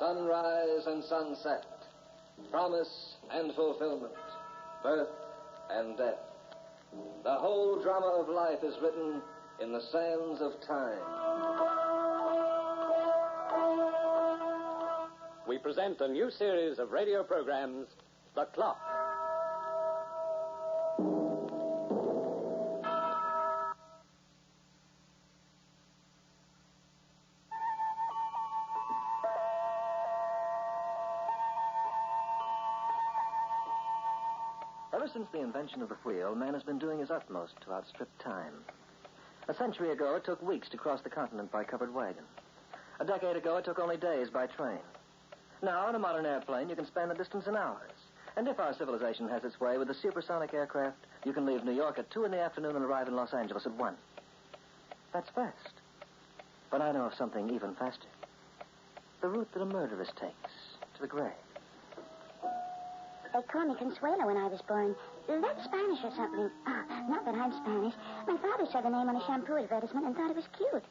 sunrise and sunset, promise and fulfillment, birth and death. The whole drama of life is written in the sands of time. We present a new series of radio programs, The Clock. Ever since the invention of the wheel, man has been doing his utmost to outstrip time. A century ago, it took weeks to cross the continent by covered wagon. A decade ago, it took only days by train. Now, in a modern airplane, you can span the distance in hours. And if our civilization has its way with the supersonic aircraft, you can leave New York at 2 in the afternoon and arrive in Los Angeles at 1. That's fast. But I know of something even faster. The route that a murderess takes to the grave. They called me Consuelo when I was born. That's Spanish or something. Not that I'm Spanish. My father saw the name on a shampoo advertisement and thought it was cute.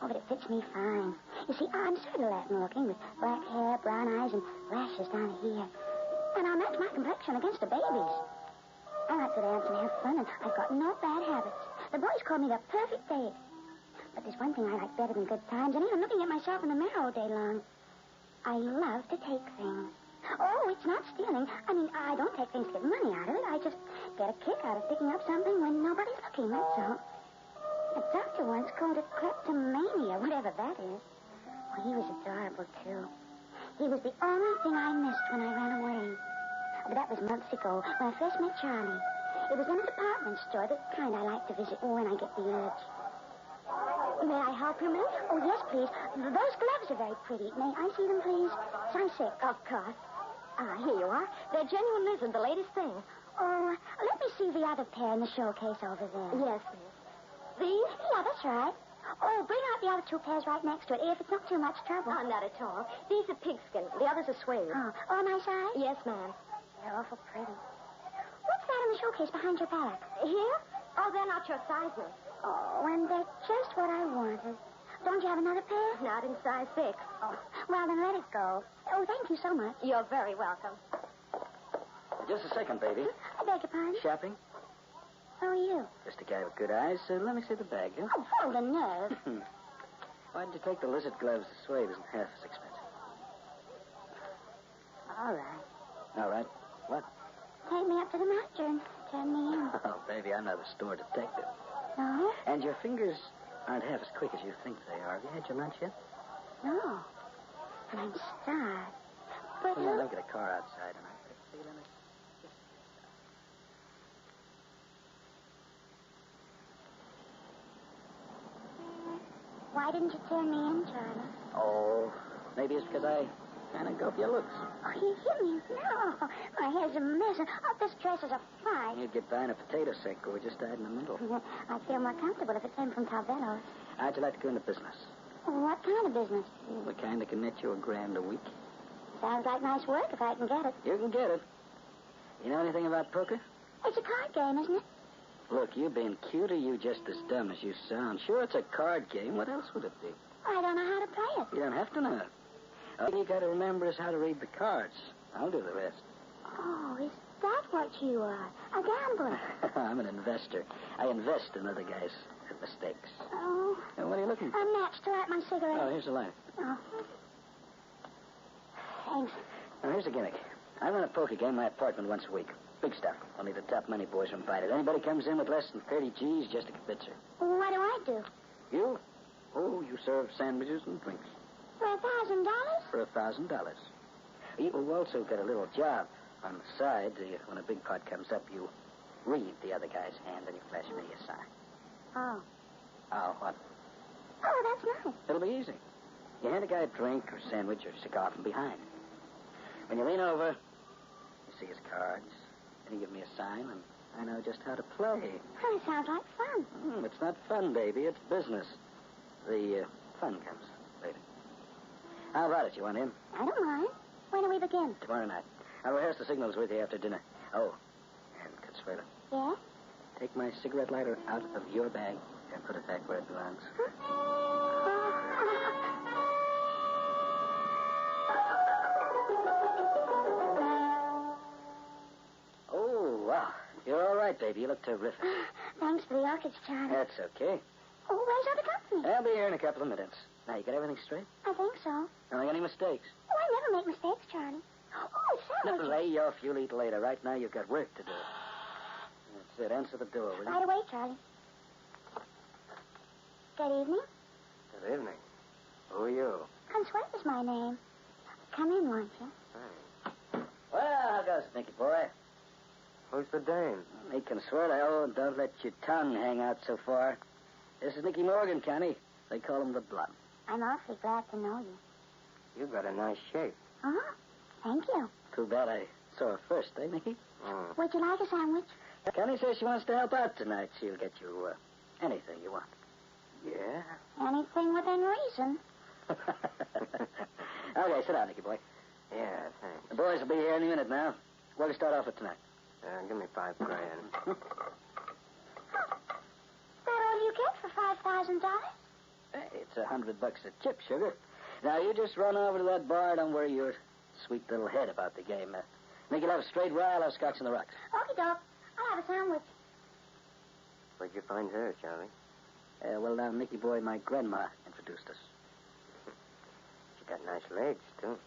Oh, but it fits me fine. You see, I'm sort of Latin looking with black hair, brown eyes, and lashes down here. And I'll match my complexion against a baby's. I like to dance and have fun, and I've got no bad habits. The boys call me the perfect date. But there's one thing I like better than good times, and even looking at myself in the mirror all day long. I love to take things. Oh, it's not stealing. I mean, I don't take things to get money out of it. I just get a kick out of picking up something when nobody's looking, that's all. A doctor once called it kleptomania, whatever that is. Oh, he was adorable, too. He was the only thing I missed when I ran away. But that was months ago, when I first met Charlie. It was in a department store, the kind I like to visit when I get the urge. May I help you, miss? Oh, yes, please. Those gloves are very pretty. May I see them, please? I'm sick. Of course. Here you are. They're genuine lizard, the latest thing. Oh, let me see the other pair in the showcase over there. Yes, miss. These? Yeah, that's right. Oh, bring out the other 2 pairs right next to it, if it's not too much trouble. Oh, not at all. These are pigskin. The others are suede. Oh, my size? Yes, ma'am. They're awful pretty. What's that in the showcase behind your back? Here? Oh, they're not your size, miss. Oh, and they're just what I wanted. Don't you have another pair? Not in size 6. Oh, well, then let it go. Oh, thank you so much. You're very welcome. Just a second, baby. I beg your pardon? Shopping? Who are you? Just a guy with good eyes. Let me see the bag, huh? Oh, hold the nerve. Why did you take the lizard gloves? The suede isn't half as expensive. All right. All right. What? Take me up to the master and turn me in. Oh, baby, I'm not a store detective. No? And your fingers aren't half as quick as you think they are. Have you had your lunch yet? No. And I'm starved. But Well, look at a car outside, and I get a feeling it's... Why didn't you turn me in, Charlie? Oh, maybe it's because I kind of go for your looks. Oh, you hit me. No. My hair's a mess. Oh, this dress is a fight. You'd get by in a potato sack or just died in the middle. I'd feel more comfortable if it came from Calvello's. How'd you like to go into business? What kind of business? The kind that can net you $1,000 a week. Sounds like nice work if I can get it. You can get it. You know anything about poker? It's a card game, isn't it? Look, you being cute or you just as dumb as you sound. Sure, it's a card game. What else would it be? I don't know how to play it. You don't have to know it. All you got to remember is how to read the cards. I'll do the rest. Oh, is that what you are? A gambler? I'm an investor. I invest in other guys' mistakes. Oh. And what are you looking for? A match to light my cigarette. Oh, here's a light. Oh. Thanks. Now, here's a gimmick. I run a poker game in my apartment once a week. Big stuff. Only the top money boys are invited. Anybody comes in with less than 30 G's, just a kibitzer. What do I do? You? Oh, you serve sandwiches and drinks. For $1,000? For $1,000. You also get a little job on the side. When a big pot comes up, you read the other guy's hand and you flash me a sign. Oh. Oh, what? Oh, that's nice. It'll be easy. You hand a guy a drink or sandwich or cigar from behind. When you lean over, you see his cards, and you give me a sign, and I know just how to play. Oh, it sounds like fun. It's not fun, baby. It's business. The fun comes later. How about it? You want in? I don't mind. When do we begin? Tomorrow night. I'll rehearse the signals with you after dinner. Oh, and Consuelo. Yeah? Take my cigarette lighter out of your bag and put it back where it belongs. Huh? right, baby. You look terrific. Thanks for the orchids, Charlie. That's okay. Oh, where's all the company? I'll be here in a couple of minutes. Now, you got everything straight? I think so. Don't make any mistakes. Oh, I never make mistakes, Charlie. Oh, sandwiches. Lay off. You'll eat later. Right now, you've got work to do. That's it. Answer the door, will you? Right away, Charlie. Good evening. Good evening. Who are you? Consuelo's my name. Come in, won't you? Thanks. Well, how goes it, Nicky boy? Who's the dame? Me, Consuelo. Oh, don't let your tongue hang out so far. This is Nicky Morgan, Connie. They call him the Blunt. I'm awfully glad to know you. You got a nice shape. Uh-huh. Thank you. Too bad I saw her first, eh, Nicky? Mm. Would you like a sandwich? Connie says she wants to help out tonight. She'll get you anything you want. Yeah? Anything within reason. Okay, sit down, Nicky boy. Yeah, thanks. The boys will be here any minute now. What do you start off with tonight? Give me $5,000. That all you get for $5,000? Hey, it's $100 a chip, sugar. Now, you just run over to that bar. Don't worry your sweet little head about the game. Nicky will have a straight rye. I'll have scotch in the rocks. Okie doke. I'll have a sandwich. Where'd you find her, Charlie? Well, now, Nicky boy, my grandma introduced us. She got nice legs, too.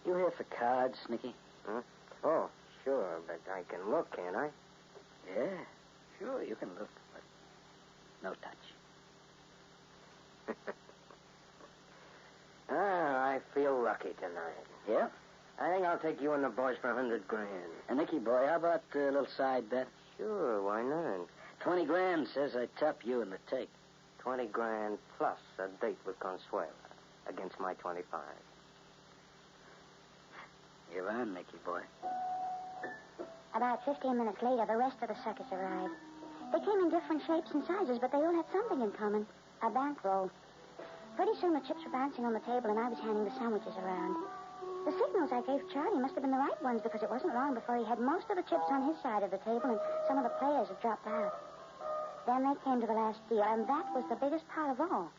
You here for cards, Nicky? Huh? Oh, sure, but I can look, can't I? Yeah, sure, you can look, but no touch. I feel lucky tonight. Yeah? I think I'll take you and the boys for $100,000. And Nicky boy, how about a little side bet? Sure, why not? $20,000 says I top you in the take. $20,000 plus a date with Consuelo against my 25. You're on, Nicky boy. About 15 minutes later, the rest of the suckers arrived. They came in different shapes and sizes, but they all had something in common. A bankroll. Pretty soon the chips were bouncing on the table, and I was handing the sandwiches around. The signals I gave Charlie must have been the right ones, because it wasn't long before he had most of the chips on his side of the table, and some of the players had dropped out. Then they came to the last deal, and that was the biggest part of all.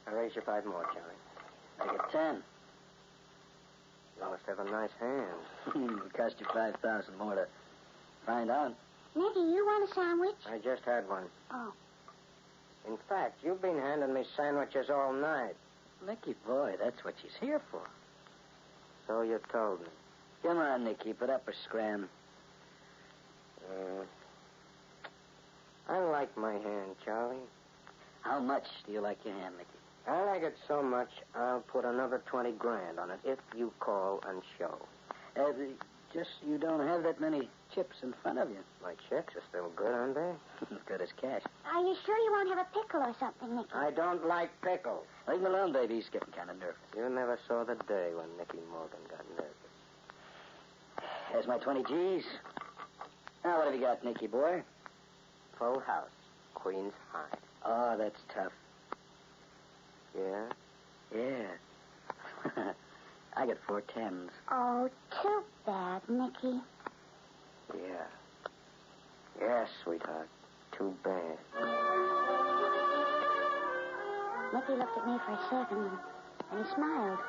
I'll raise you 5 more, Charlie. I get 10. You must have a nice hand. It cost you $5,000 more to find out. Nicky, you want a sandwich? I just had one. Oh. In fact, you've been handing me sandwiches all night. Nicky boy, that's what she's here for. So you told me. Come on, Nicky, put up a scram. I like my hand, Charlie. How much do you like your hand, Nicky? I like it so much, I'll put another $20,000 on it if you call and show. Just you don't have that many chips in front of you. My checks are still good, aren't they? As good as cash. Are you sure you won't have a pickle or something, Nicky? I don't like pickles. Leave him alone, baby. He's getting kind of nervous. You never saw the day when Nicky Morgan got nervous. There's my 20 G's. Now, what have you got, Nicky boy? Full house. Queen's High. Oh, that's tough. Yeah? Yeah. I got 4 10s. Oh, too bad, Nicky. Yeah. Yeah, sweetheart. Too bad. Nicky looked at me for a second, and he smiled.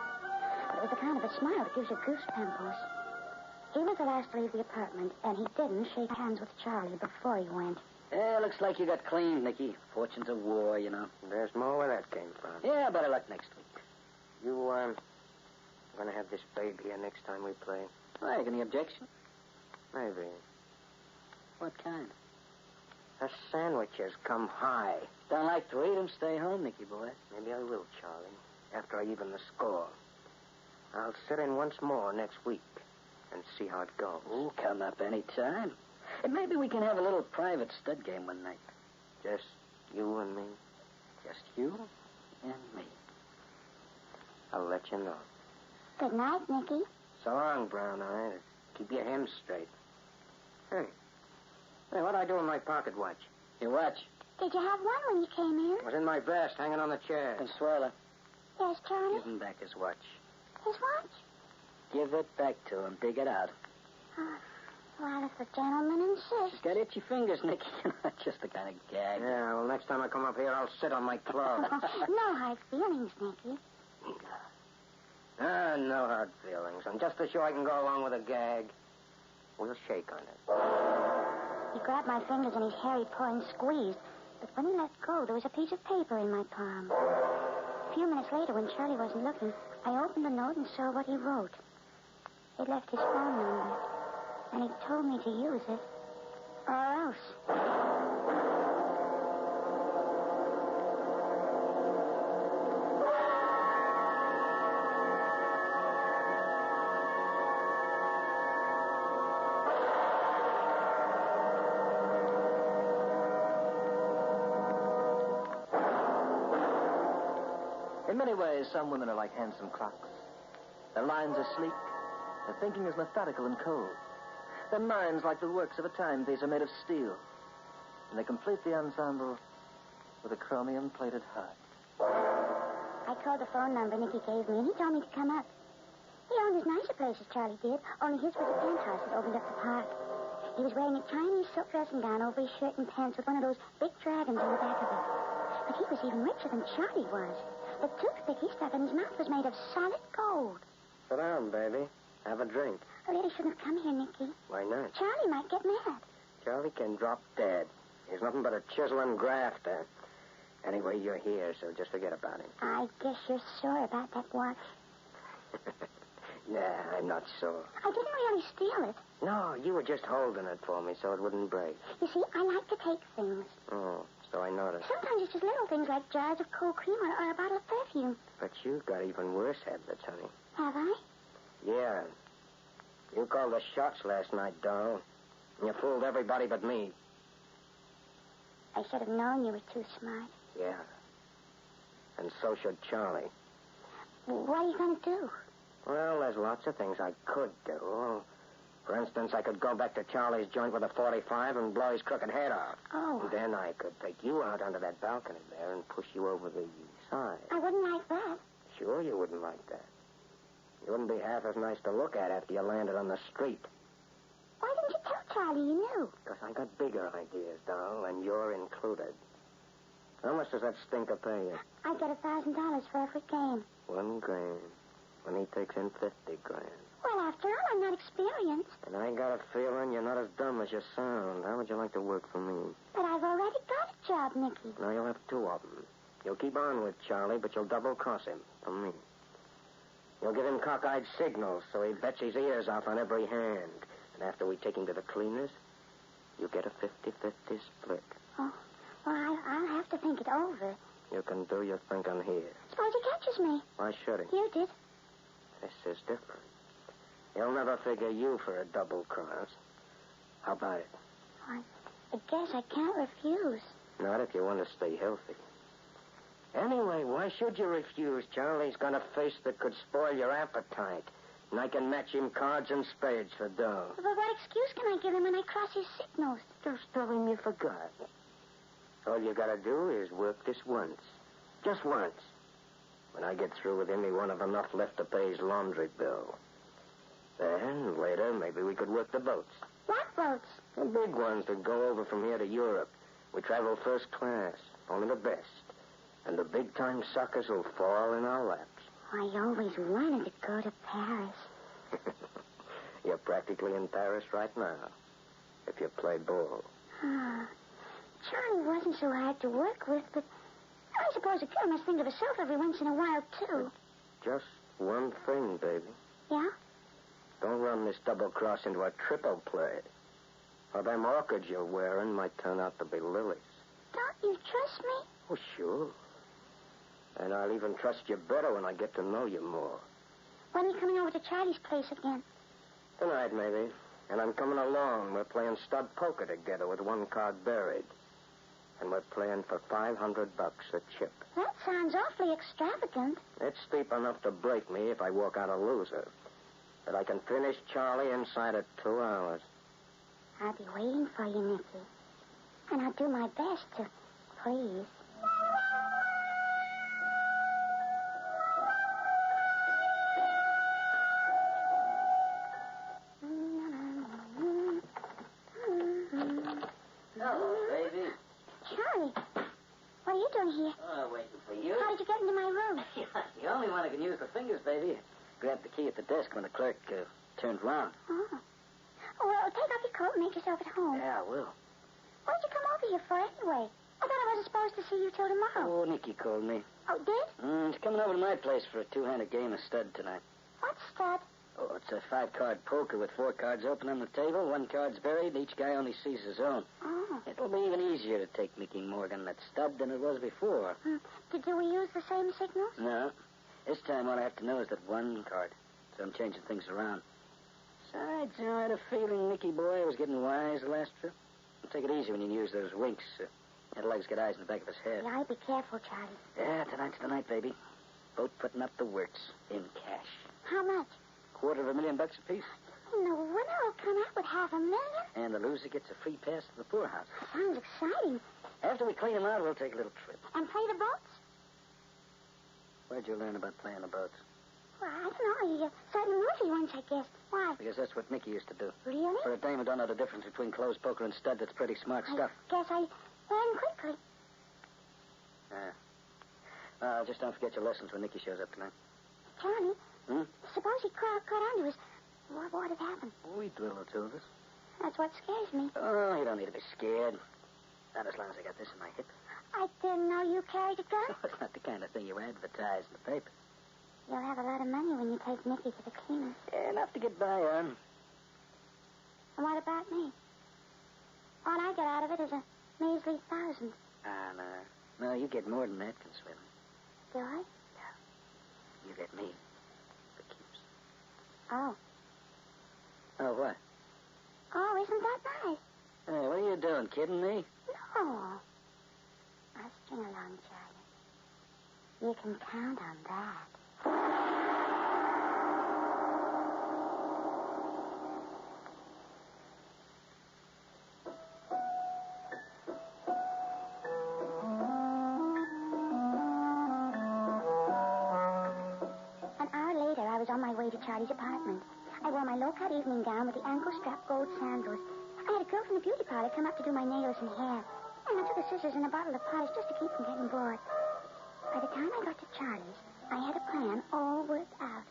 But it was the kind of a smile that gives you goose pimples. He was the last to leave the apartment, and he didn't shake hands with Charlie before he went. Yeah, looks like you got clean, Nicky. Fortunes of war, you know. There's more where that came from. Yeah, better luck next week. You, gonna have this baby here next time we play? Well, any objection? Maybe. What kind? The sandwiches come high. Don't like to eat them, stay home, Nicky boy. Maybe I will, Charlie, after I even the score. I'll sit in once more next week and see how it goes. Oh, come up any time. And maybe we can have a little private stud game one night. Just you and me? Just you and me. I'll let you know. Good night, Nicky. So long, Brown Eye. Keep your hems straight. Hey, what'd I do with my pocket watch? Your watch? Did you have one when you came in? It was in my vest, hanging on the chair. Consuelo, Yes, Charlie? give him back his watch. His watch? Give it back to him. Dig it out. Oh, well, if the gentleman insists. She's got itchy fingers, Nicky. Just the kind of gag. Yeah, well, next time I come up here, I'll sit on my clothes. No hard feelings, Nicky. No hard feelings. I'm just as sure I can go along with a gag. We'll shake on it. He grabbed my fingers in his hairy paw and squeezed. But when he let go, there was a piece of paper in my palm. A few minutes later, when Charlie wasn't looking, I opened the note and saw what he wrote. He'd left his phone number, and he told me to use it, or else. In many ways, some women are like handsome clocks. Their lines are sleek. Their thinking is methodical and cold. Their minds, like the works of a timepiece, are made of steel. And they complete the ensemble with a chromium-plated heart. I called the phone number Nicky gave me, and he told me to come up. He owned as nice a place as Charlie did, only his was a penthouse that opened up the park. He was wearing a Chinese silk dressing gown over his shirt and pants with one of those big dragons on the back of it. But he was even richer than Charlie was. The toothpick he stuck in his mouth was made of solid gold. Sit down, baby. Have a drink. A lady shouldn't have come here, Nicky. Why not? Charlie might get mad. Charlie can drop dead. He's nothing but a chiseling grafter. Anyway, you're here, so just forget about him. I guess you're sore about that watch. Nah, I'm not sore. I didn't really steal it. No, you were just holding it for me so it wouldn't break. You see, I like to take things. Oh, so I noticed. Sometimes it's just little things like jars of cold cream or a bottle of perfume. But you've got even worse habits, honey. Have I? Yeah. You called the shots last night, doll. And you fooled everybody but me. I should have known you were too smart. Yeah. And so should Charlie. What are you going to do? Well, there's lots of things I could do. For instance, I could go back to Charlie's joint with a .45 and blow his crooked head off. Oh. And then I could take you out onto that balcony there and push you over the side. I wouldn't like that. Sure you wouldn't like that. You wouldn't be half as nice to look at after you landed on the street. Why didn't you tell Charlie you knew? Because I got bigger ideas, doll, and you're included. How much does that stinker pay you? I get $1,000 for every game. $1 grand. When he takes in 50 grand. Well, after all, I'm not experienced. And I got a feeling you're not as dumb as you sound. How would you like to work for me? But I've already got a job, Nicky. Now you'll have 2 of them. You'll keep on with Charlie, but you'll double-cross him for me. You'll give him cockeyed signals so he bets his ears off on every hand. And after we take him to the cleaners, you get a 50-50 split. Oh, well, I'll have to think it over. You can do your thinking here. Suppose he catches me. Why should he? You did. This is different. He'll never figure you for a double cross. How about it? I guess I can't refuse. Not if you want to stay healthy. Anyway, why should you refuse? Charlie's got a face that could spoil your appetite. And I can match him cards and spades for dough. But what excuse can I give him when I cross his signals? Just tell him you forgot. All you gotta do is work this once. Just once. When I get through with him, he won't have enough left to pay his laundry bill. Then, later, maybe we could work the boats. What boats? The big ones that go over from here to Europe. We travel first class, only the best. And the big-time suckers will fall in our laps. I always wanted to go to Paris. You're practically in Paris right now, if you play ball. Charlie wasn't so hard to work with, but I suppose a girl must think of herself every once in a while, too. Just one thing, baby. Yeah? Don't run this double cross into a triple play. Or them orchids you're wearing might turn out to be lilies. Don't you trust me? Oh, sure. And I'll even trust you better when I get to know you more. When are you coming over to Charlie's place again? Tonight, maybe. And I'm coming along. We're playing stud poker together with 1 card buried. And we're playing for $500 a chip. That sounds awfully extravagant. It's steep enough to break me if I walk out a loser. But I can finish Charlie inside of 2 hours. I'll be waiting for you, Nicky. And I'll do my best to please. Hello, baby. Charlie, what are you doing here? Oh, waiting for you. How did you get into my room? The only one who can use the fingers, baby. Grabbed the key at the desk when the clerk turned round. Oh. Oh, well, take off your coat and make yourself at home. Yeah, I will. What did you come over here for anyway? I thought I wasn't supposed to see you till tomorrow. Oh, Nicky called me. Oh, did? He's coming over to my place for a two-handed game of stud tonight. What stud? Oh, it's a 5-card poker with 4 cards open on the table. 1 card's buried. Each guy only sees his own. Oh. It'll be even easier to take Mickey Morgan that stud than it was before. Do we use the same signals? No. This time all I have to know is that 1 card. So I'm changing things around. Besides, I had a feeling Mickey boy was getting wise the last trip. Take it easy when you use those winks. That leg's got eyes in the back of his head. Yeah, be careful, Charlie. Yeah, tonight's the night, baby. Both putting up the works in cash. How much? $250,000 apiece. No wonder I'll come out with $500,000. And the loser gets a free pass to the poorhouse. Sounds exciting. After we clean them out, we'll take a little trip. And play the boats? Where'd you learn about playing the boats? Well, I don't know. You saw it in the movie once, I guess. Why? Because that's what Mickey used to do. Really? For a dame who don't know the difference between closed poker and stud, that's pretty smart stuff. Guess I learned quickly. Just don't forget your lessons when Nicky shows up tonight. Charlie, Hmm? suppose he caught onto us. What would have happened? We drill the two of us. That's what scares me. Oh, you don't need to be scared. Not as long as I got this in my hip. I didn't know you carried a gun. It's not the kind of thing you advertise in the paper. You'll have a lot of money when you take Nicky to the cleaners. Yeah, enough to get by on. And what about me? All I get out of it is a measly $1,000. No, you get more than that, Consuelo. Do I? You get me. For keeps. Oh. Oh, what? Oh, isn't that nice? Hey, what are you doing, kidding me? No. I'll string along, Charlie. You can count on that. An hour later, I was on my way to Charlie's apartment. I wore my low-cut evening gown with the ankle-strap gold sandals. I had a girl from the beauty parlor come up to do my nails and hair. And I took the scissors and a bottle of polish just to keep from getting bored. By the time I got to Charlie's, I had a plan all worked out.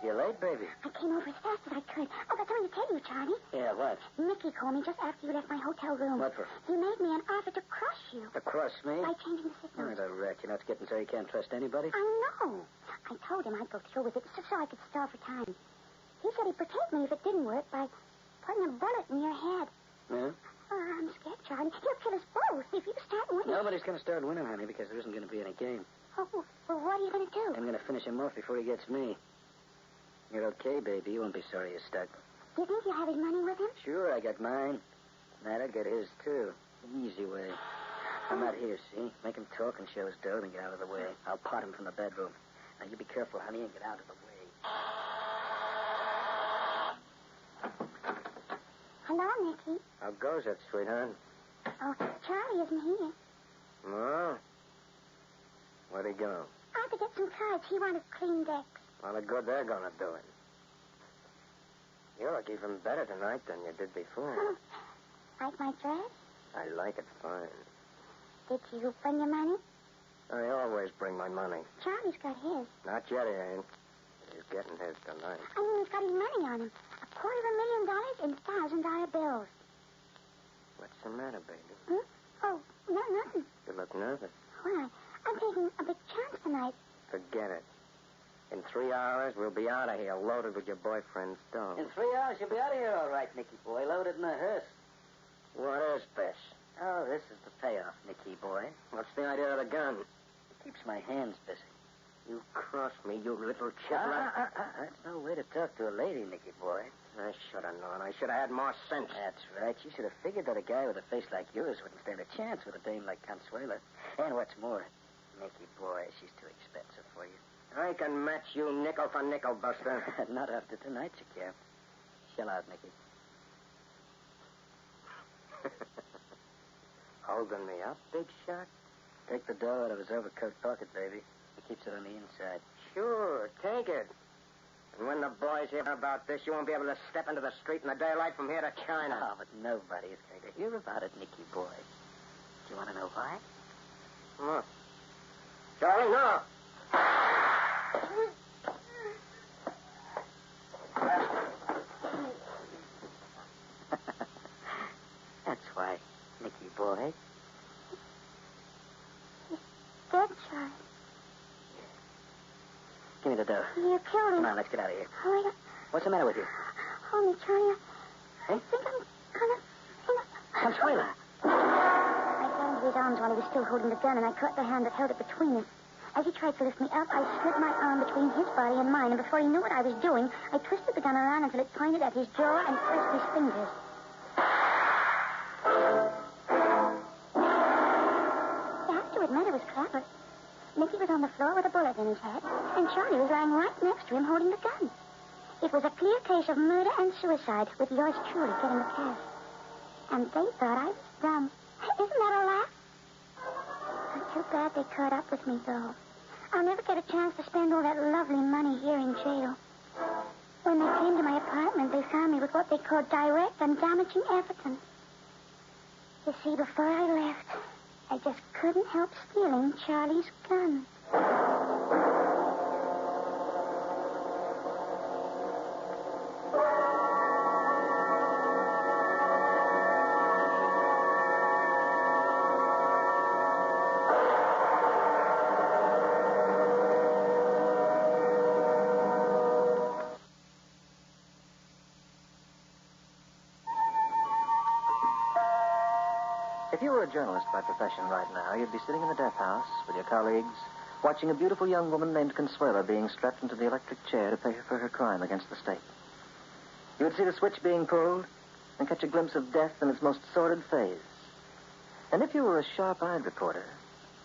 You're late, baby. I came over as fast as I could. I've got something to tell you, Charlie. Yeah, what? Mickey called me just after you left my hotel room. What for? He made me an offer to crush you. To crush me? By changing the signals. You're the rat. You're not getting so you can't trust anybody? I know. I told him I'd go through with it so I could stall for time. He said he'd protect me if it didn't work by putting a bullet in your head. Yeah? Oh, I'm scared, Charlie. He'll kill us both if you start winning. Nobody's going to start winning, honey, because there isn't going to be any game. Oh, well, what are you going to do? I'm going to finish him off before he gets me. You're okay, baby. You won't be sorry you stuck. Do you think you'll have his money with him? Sure, I got mine. That'll get his, too. Easy way. I'm not here, see? Make him talk and show his dough and get out of the way. I'll pot him from the bedroom. Now, you be careful, honey, and get out of the way. Hello, Nicky. How goes it, sweetheart? Oh, Charlie isn't here. No? Where'd he go? I had to get some cards. He wanted clean decks. Well, the good they're going to do it. You look even better tonight than you did before. Like my dress? I like it fine. Did you bring your money? I always bring my money. Charlie's got his. Not yet, he ain't. He's getting his tonight. I mean, he's got his money on him. $250,000 in $1,000 bills. What's the matter, baby? Hmm? Oh, no, nothing. You look nervous. Why? I'm taking a big chance tonight. Forget it. In 3 hours, we'll be out of here, loaded with your boyfriend's dough. In 3 hours, you'll be out of here all right, Nicky boy. Loaded in a hearse. What is this? Oh, this is the payoff, Nicky boy. What's the idea of the gun? It keeps my hands busy. You cross me, you little chipper. That's no way to talk to a lady, Nicky boy. I should have known. I should have had more sense. That's right. You should have figured that a guy with a face like yours wouldn't stand a chance with a dame like Consuelo. And what's more, Nicky boy, she's too expensive for you. I can match you nickel for nickel, Buster. Not after tonight, you can't. Shell out, Nicky. Holding me up, big shot? Take the dough out of his overcoat pocket, baby. He keeps it on the inside. Sure, take it. And when the boys hear about this, you won't be able to step into the street in the daylight from here to China. Oh, but nobody is going to hear about it, Nicky boy. Do you want to know why? Look. Charlie, no. That's why, Nicky boy. Dead, Charlie. Give me the dough. You killed him. Come on, let's get out of here. Oh, yeah. What's the matter with you? Hold me, Charlie. I Hey? think I'm gonna... Consuelo. I fell into his arms while he was still holding the gun, and I caught the hand that held it between us. As he tried to lift me up, I slipped my arm between his body and mine, and before he knew what I was doing, I twisted the gun around until it pointed at his jaw and pressed his fingers. You have to admit it was clever. Nicky was on the floor with a bullet in his head, and Charlie was lying right next to him holding the gun. It was a clear case of murder and suicide, with yours truly getting the cash. And they thought I was dumb. Isn't that a laugh? Too bad they caught up with me, though. I'll never get a chance to spend all that lovely money here in jail. When they came to my apartment, they found me with what they called direct and damaging evidence. You see, before I left, I just couldn't help stealing Charlie's gun. If you were a journalist by profession right now, you'd be sitting in the death house with your colleagues, watching a beautiful young woman named Consuelo being strapped into the electric chair to pay for her crime against the state. You would see the switch being pulled and catch a glimpse of death in its most sordid phase. And if you were a sharp-eyed reporter,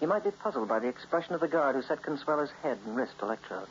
you might be puzzled by the expression of the guard who set Consuelo's head and wrist electrodes.